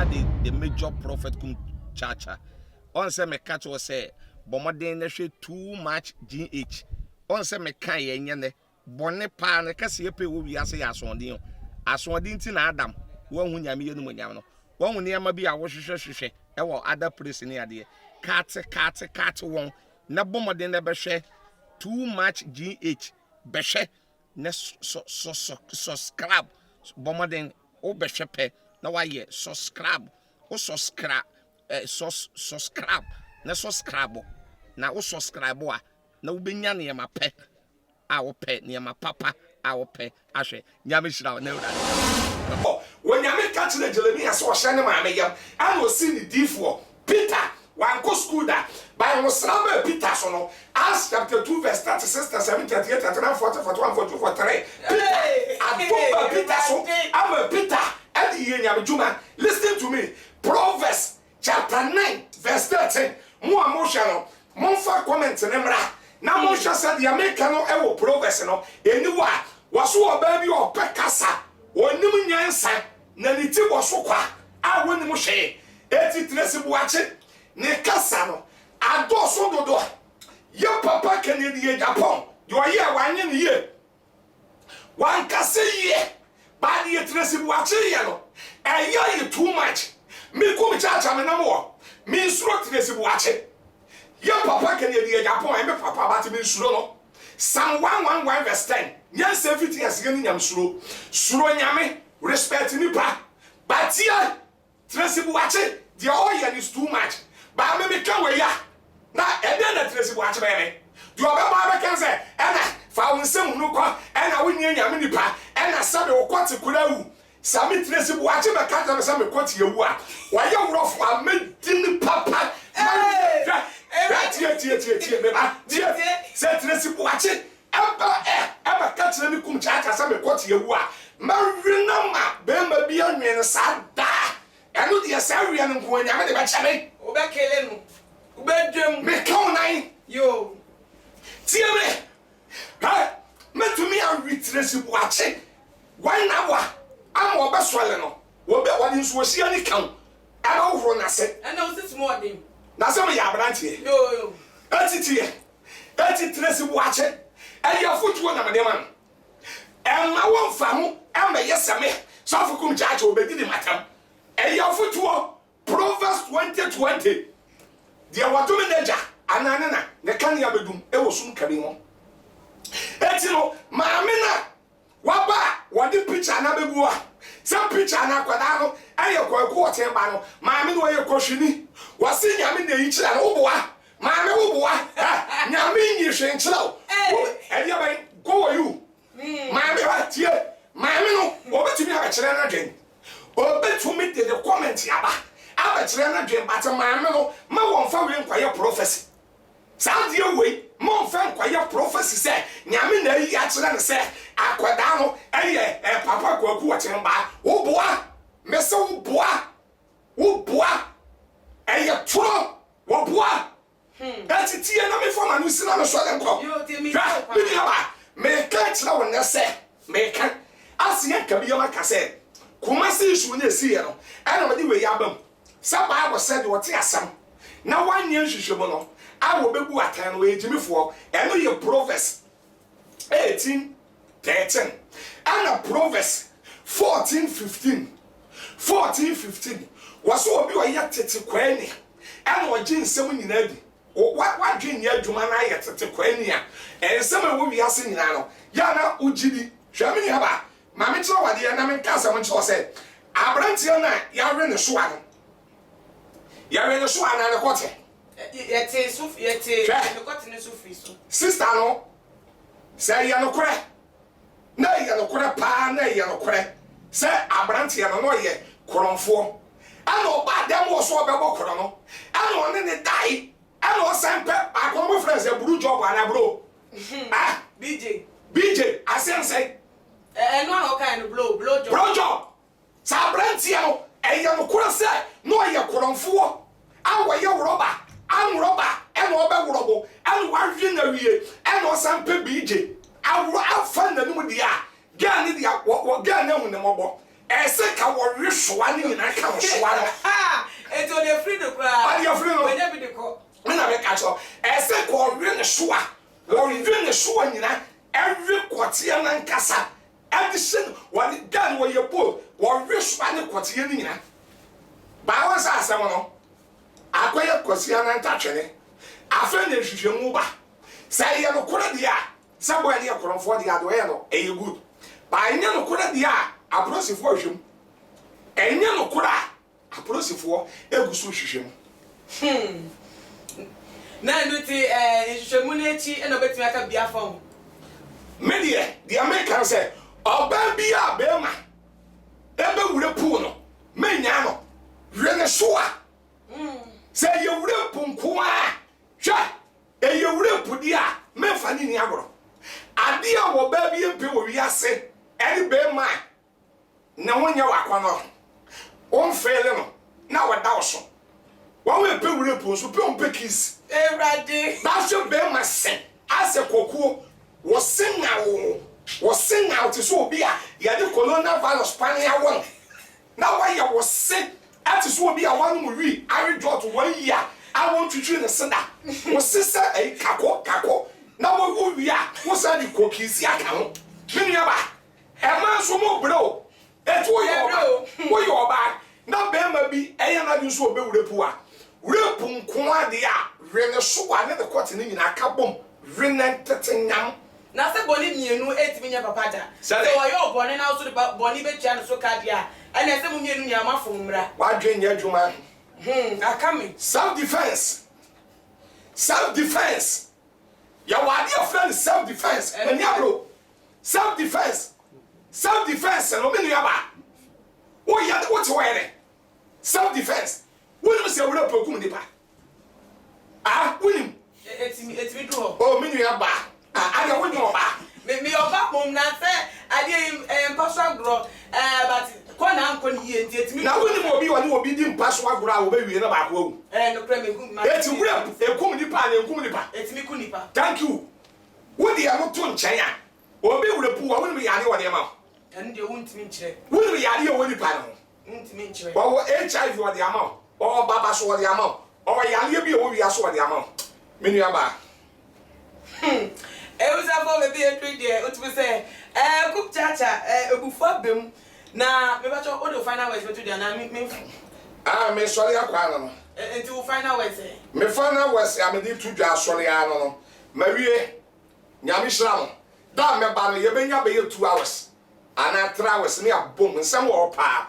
nya the major prophet kum chacha. On say me catch was say bomoden na hwe too much GH. On say me kan ye nyane bone pa na kase ye pe wo wiase ya asondin. Asondin ti na Adam wo hu nyame ye no nyam no. Wo hu ne ma bi a wo hwehwehwehwe e wo other place ni ade. Cat won na bomoden na be hwe too much GH be hwe na subscribe bomoden o be hwe pe na wa ye subscribe o subscribe subscribe na subscribe na o subscribe a na wo benya ne ma pe a wo pe ne ma papa a wo pe ahwe nyame hira na ura when nyame catch na Jeremiah so hye ne ma me yam and o see ni difo Peter wan go school da by no srama Peter so no Acts chapter 2 verse 36 37 38 39 40 41 42 43 Peter Peter so am Peter and ye nyame juma listen to me Proverbs chapter 9 verse 13 mo amosha no mo fa comment ne mra na mo hwa said ya make no e wo Proverbs no eniwa waso oba bi opekasa onim nyansa na ni ti woso kwa a wonim hwe eti Tracey Boakye ne kasa no adoso dodo ye papa kenedi ye Japan yo ye wanye ne ye wan kase ye ba ye Tracey Boakye ye no ye too much me come chacha me namo me suro Tracey Boakye ye papa kenedi ye Japan me papa ba me suro no Psalm 111 verse 10 yan 70 years gani nyam suro nyame respect ni pa but ye Tracey Boakye the oil is too much ba me kan we ya na ebe na Tracey Boakye be me do oba ba kan say ena fa wonsem nu ko ena wonye nyame nipa ena sabe wo kwati kurawu sami Tracey Boakye be kan say me kwati yewu a wa ye wrofo amedin papa tie me ba tie say Tracey Boakye eba ka tire ni kum cha say me kwati yewu a ma wina ma be ma bi anwen sa da enu de sa wi an nko nyame de be chebe Obekele no. Ubedwem. Me count nine. Yo. Tiere. Ha. Me to me and with Tracey Boakye. Why na wa? Am obeswale no. Wo be wadi nso hia ni kan. Ana wo na se. And now this morning. Na se me ya brantie. Yo. Etitie. Eti Tracey Boakye. E ya futuo na me man. E ma won fa ho. E ma yesame. So afukum chaache obedi di matam. E ya futuo. Proverbs 20:20. Dia watumi neja ananana ne kan ya bedum e wo sum kabi ho. Eti no maame na waba wodi picture na bebu a. Some picture na kwada no aye kwaku ote ba no maame no ye kohwini. Wasi nyame na yi kira no oboa. Maame oboa. Nyame nyi hwe nkira o. E dia ban go you. Maame wa tie. Maame no obetumi abekire na dwen. Obetumi de the comment yaba. Abekire na dwen but maame no ma won fa we nkwaye prophecy saadie we ma won fa nkwaye prophecy say nyame na yi akire ne say akwada no eye papa kwaku otemba wo boa me se wo boa eye turo wo boa ati tie na me foma no sina no so le nko Yo tie me me ka kire won na say me ka asiye kabiyo maka say kumasi isu na esi ye no ana me de we yabam Some Bible said what asam. Now 1 year shishimono. I will be atan no ejimi for and no Proverbs 18:13. And a Proverbs 14:15. 14:15. Was so be oya tete kwani. And o gin sem nyina bi. What gin ya dwuma na ya tete kwani a. And sem we wi ase nyina no. Ya na ugidi. Hwami ni haba. Ma me tro wade na me ka sam ncho say. Abrantie na ya re ne so ano. Ya so ana ne kote. Yete sufi yete ne kote ne sufi so. Sister no. Say ya no kure. Na ya no kure pa na ya no kure. Say abrante ya no ye koronfo. Ana oba dem wo so obebo koro no. Ana one ne dai. Ana o sempe akomo friends e buru job ana bro. Ah, BJ, I say no one kind blow job. Blow job. Sa abrante ya no ya no kure say no ye koronfo. Awa ye roba, am roba, and oba robo, and wa na wie, and o sampe BJ. Awu afa na numu dia. Ga ni dia wo ga na hu ne mobo. ese ka wo hwe soa ni nyina ka wo soa no It's on your free to cry. Are you free no? When you be the call. When I catch up, ese ko hwe ne soa wo hwe ne soa nyina every quartier nan kasa edition one gun where you pull wo hwe soa ne quartier ni nyina ba wa sa asem no akoye quartier nan tatwene afa na hwehwemu ba say ye no kora dia sabo ye koromfo dia do ye no e good ba nya no kora dia aprosifo hwem enya no kora aprosifo egusu hwehwem Na nduti hwehwemu na echi e no betimi aka bia fam media the American say oba bia bema ebe wure pu no menya no hwe ne soa say ye wure pu nko a hwa e ye wure pu dia mefa ni agoro ade a wo ba bia mpe wo wiase ene bema na wonya wakwa no on fele no na wada wo so wo we pe wure pu so pe on pe kiss Erade ba so bema se ase kokuo wo sing out to so be a ya de coronavirus pania won na why you was sick at so be a one movie I redraw to 1 year I want to train the sender wo sister e kako na wo wi a wo sa di kokisi aka ho menia ba e ma so mo bro e to wo yo ba na be ma bi e ya na bi so be wurepu a wurepu nko ade a rene so a ne de court ni nyina ka bom rene tetenyam na se boni mienu etimi nya papa da so yo boni na so de boni be tia no so ka dia ene se mu mienu nya mafo mra wa dwen nya dwuma akami self defense ya wa dia friend self defense eni abro self defense no me ya ba o ya what were self defense wonu se wura pokum nipa wonu etimi do ho o me ya ba ada wonu ba me oba mom na se ade mpaso agro but ko na anko ni ye etimi na wonu mo bi woni obi di mpaso agro a wo be wie na ba ko wu no kra me kum ma eti wura ekum nipa na ekum nipa etimi ku nipa thank you wo di amo to nchen a obi wura pu wa wonu me yare wo de ma ene de wuntimi nkyere wonu me yare wo nipa no wuntimi nkyere wo HIV wo de ama o baba so wo de ama o yare bi wo wi aso wo de ama menu aba was about baby a 3 day utimi say cook chacha ebufo bem na me ba cho o do final words to dia na me me sorry akwa no until final words me final words am dey to dwa sorry no mawie nyame hira no da me ba no ye benya be 2 hours ana 3 hours me abom nsem wo pa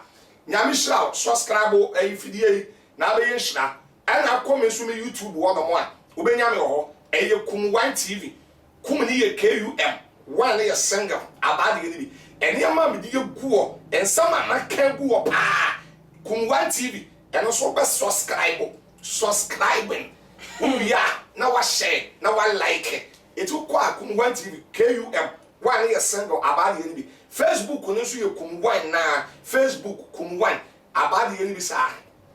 nyame hira subscribe fidie na be hira ana come so me YouTube wo no mo a wo benya me ho kum 1 TV kum ni ye KUM one ye single abade ni bi ene ma me di guo ensama na kan guo pa kum 1 TV eno so be subscribing ya na wa share na wa like it will kwa kum 1 TV KUM one ye single abade ni bi Facebook no so ye kum 1 na Facebook kum 1 abade ni bi sa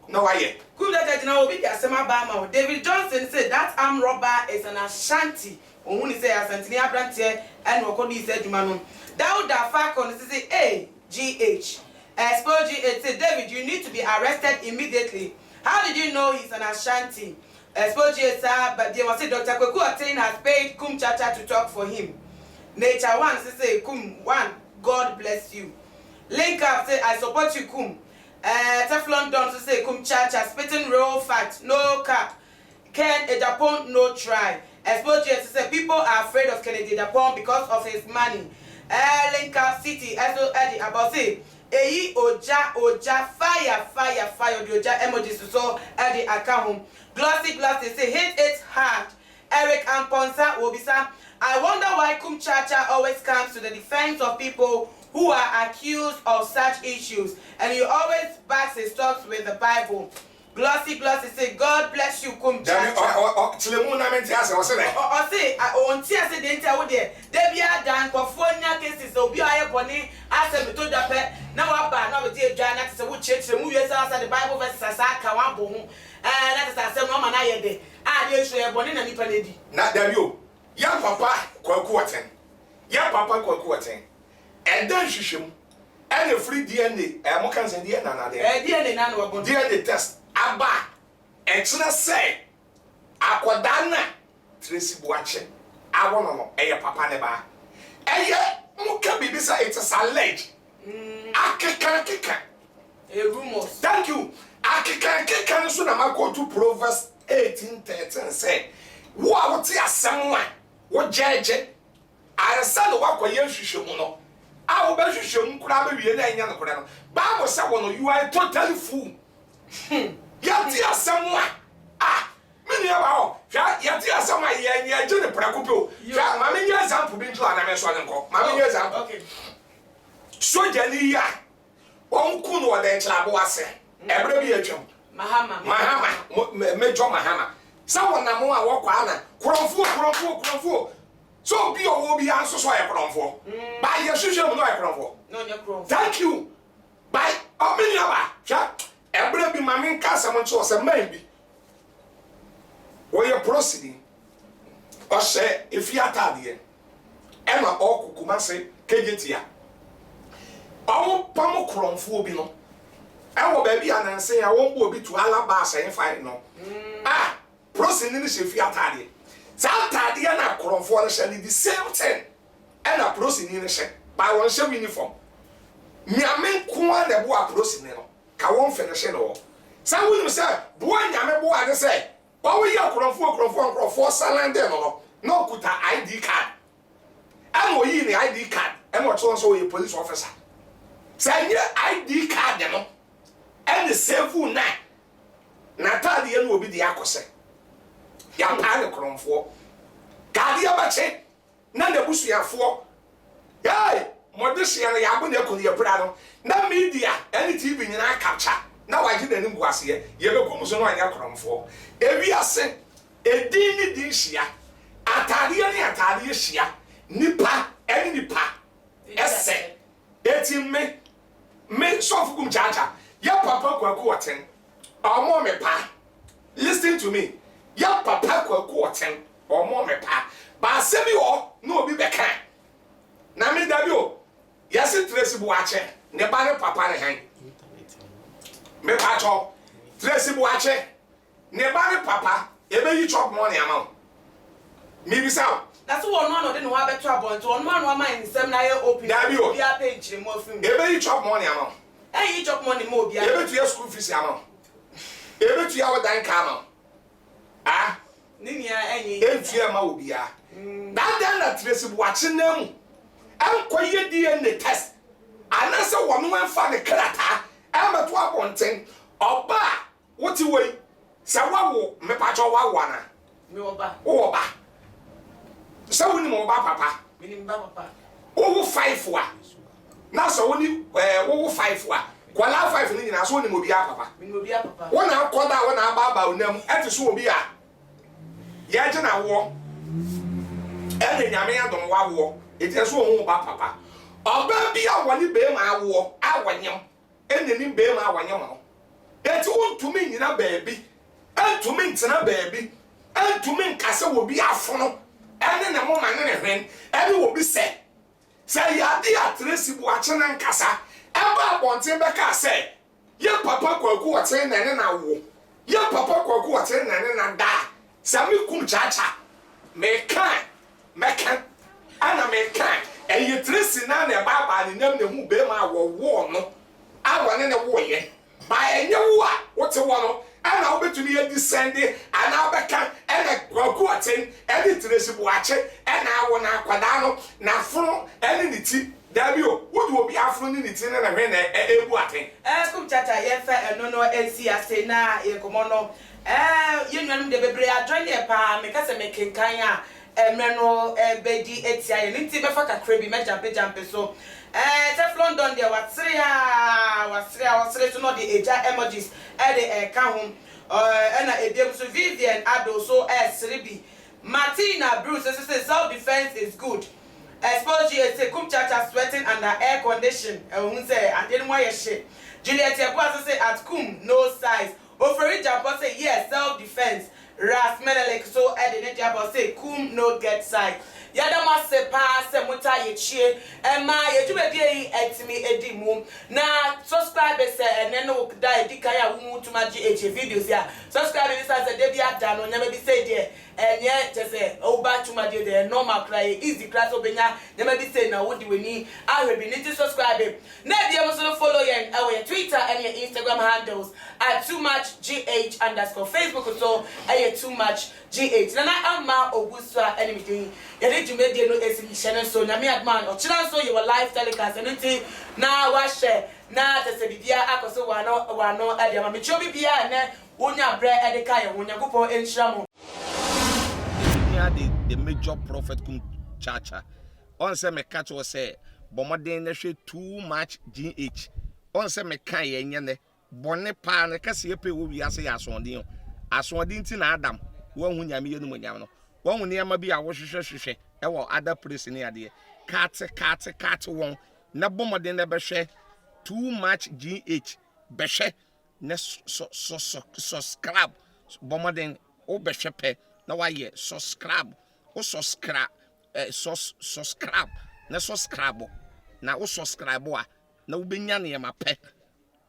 na wa ye cool that na obi dia sema ba ma David Johnson said that armed robber is an Ashanti ohun ni say Asantini abrantie and okodi say adwuma no Dauda Falcon say AGH Expose GH say David you need to be arrested immediately. How did you know he's an Ashanti? Expose GH but they was say Dr. Kweku Atin has paid Kum Chacha to talk for him. Nature One say Kum One God bless you. Link up say I support you Kum. Teflon Don say Kum Chacha spitting real facts no cap. Ken Ejapon no try. Expose GH say people are afraid of Kennedy Ejapon because of his money. Link up City Edo Eddie about say Eyi oja fire the oja emojis so Eddie account. Glossy say hit it hard. Eric Amponsa Wobisa. I wonder why Kum Chacha always comes to the defense of people who are accused of such issues, and he always backs his talks with the Bible. Glossy say God bless you Kum Chacha. Tilemu na menti ase o se le. O say on ti ase de ntia wo de. Da bia dan kwafo nya cases obi aye boni ase meto dape na wa ba na we di adwa na se wo chechire mu wiesa ase the Bible verses asa ka wa bo ho. Na te ase no ma na ye de. A de so ye boni na nipa na di. Na da bio. Ya papa Kwaku Aten. Ya papa Kwaku Aten. Eda hwehwem. any free DNA mo kan say DNA na de DNA na no bon DNA test aba ekena say akoda na Tracey Boakye awono no eye papa ne ba eye mo ka bibi say it is alleged akeka a rumors. thank you akeka so na ma go to Proverbs 18:13 say wo a wo te asem a wo jeje aresa no wakoye hwehwemu no a wo be hwehwemu kura be wie na enya no kura no Bible say wo no you are totally fool ya te asem a mini aba ho ya te asem a ye je ne prako pe o ya ma me nya example bi ntwa na me so nko ma me nya example Okay. Soja ni ya on ku no de nchila bo ase ebre bi atwam mahama mejo mahama sa wona mo a wokwa na kromfo so bi owo bi anso so ye kromfo ba ye hwehwe mo no ye kromfo No nya kromfo. thank you by omini aba hwa ebre bi ma me nka sam ncho se man bi wo ye proceeding o se efiata de e ma okukuma se kegetia awo pam kromfo bi no ewo ba bi ananse ya won bo bi to alaba asen fine no proceeding ni se fiata de Satade na kromfo no hye the same thing and a proceeding no hye by one hye uniform nyame ko na bo a proceeding no ka won finish no sa wonu say bo nyame bo ade say o we ya kromfo salande no kuta ID card am o yi ni ID card am o so we police officer say nye ID card no and the save na tade no obi de akose ya pa ne kromfo gade abache na ne busuafo yai modisia na ya bo ne ko ne pra no na media any TV nyina capture na waje na nim guase ye be kom so no anya kromfo ewi ase edin ni din hia atade ni atade hia nipa eni nipa ese eti me sofu kum chacha ya papa kwaku oten omo me pa listen to me ya papa kwaku oten omo me pa ba semi o no obi beka na me dabi o ya se Tracey Boakye ne ba ne papa ne han me pa cho Tracey Boakye ne ba ne papa e be yi chop money amount me bi sa that's what no de no ha beto abon to no anu ama nsem na ye open dabi o bi a page mo afim e be yi chop money amount yi chop money mo bi a e be to your school fees amount e be to your dan car amount Ninia enyi entua ma obia that then na Tracey Boakye nam enkoye DNA test anase wono enfa ne krata amato abonten oba woti wei se wawo me pa cho wawo na me oba oba se woni mo oba papa me ba papa wo 5 wa na so woni wo 5 wa kwala 5 ni nyina so woni mo bia papa me obi a papa wona akoda wona aba onam ete so obi a ya je na wo ene nyame adom wawo ete so wo ba papa oba bi a woni be ma awo awanyam ene ni be ma awanyam no ete wontumi nyina baabi entumi ntena baabi entumi nkase wo bi afono ene ne mo ma ne hwen ene wo bi se ya di a Tracey Boakye na nkasa eba bonten beka se ye papa kwaku wote na ne na wo ye papa kwaku wote na ne na da sami kum chacha mekan ana mekan eye Tracey na na baba ni nam ne hu be ma wo no awone ne wo ye ba enye wo a wote wo no ana obetumi ye descend ana obeka ene kwaku wote ene Tracey Boakye ena awo na akwada no na funu ene ni ti dabi o wodu obi afunu ni ti na hwe na ebu aten kum chacha ye fa eno no ensi ase na ye komo no ye nwanum de bebre adwan ye pa me kase me kenkan a emre no bedi etia ye nti be fa kakra bi me jampe so Teflon don there wasre so no the eja emojis de ka ho na ebiem so Vivian Ado so sribi Martina Bruce say self defense is good. Exposure say kum chacha sweating under air condition who say and then why shit. Juliet Yabua say at kum no size. Oferi Jabo say yes self defense. Ras Menelik so edit about say kum no get side. Yada must pass and muta ye and my edubedi etimi edimu. Na subscribers and then no die dikaya umu to my GH videos ya. Subscribe this as a debut done on never be said there. And yet just say oh back to my dear the normal cry easy class obenya never be said now what do we need? I will be need to subscribe. Now you must follow you our Twitter and your Instagram handles at too much GH _ Facebook so too much GH. Nana ama oguswa anything. Yede jumedi no exhibition so na me adman or chila so your live telecast anything na wa share na te se bibia akoso wano ade ma me chobi bia na wonya bre ede kai wonya gopo enhira mo. The major prophet kum chacha. On say me catch was say bomoden na hwe too much GH. On say me kan ye nyane bone pa na kase ye pe wo wi ase ya asonde asonde nti na Adam wo hu nyame ye no nyame no wo hu ne ma bi a wo hwehwehwehwe e wo other place ne ade kat won na bomoden na be hwe too much GH be hwe na subscribe bomoden o be hwe pe na wa ye subscribe o subscribe subscribe na subscribe na o subscribe a na wo benya ne ma pe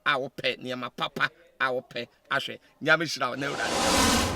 a wo pe ne ma papa a wo pe ahwe nyame hira na ura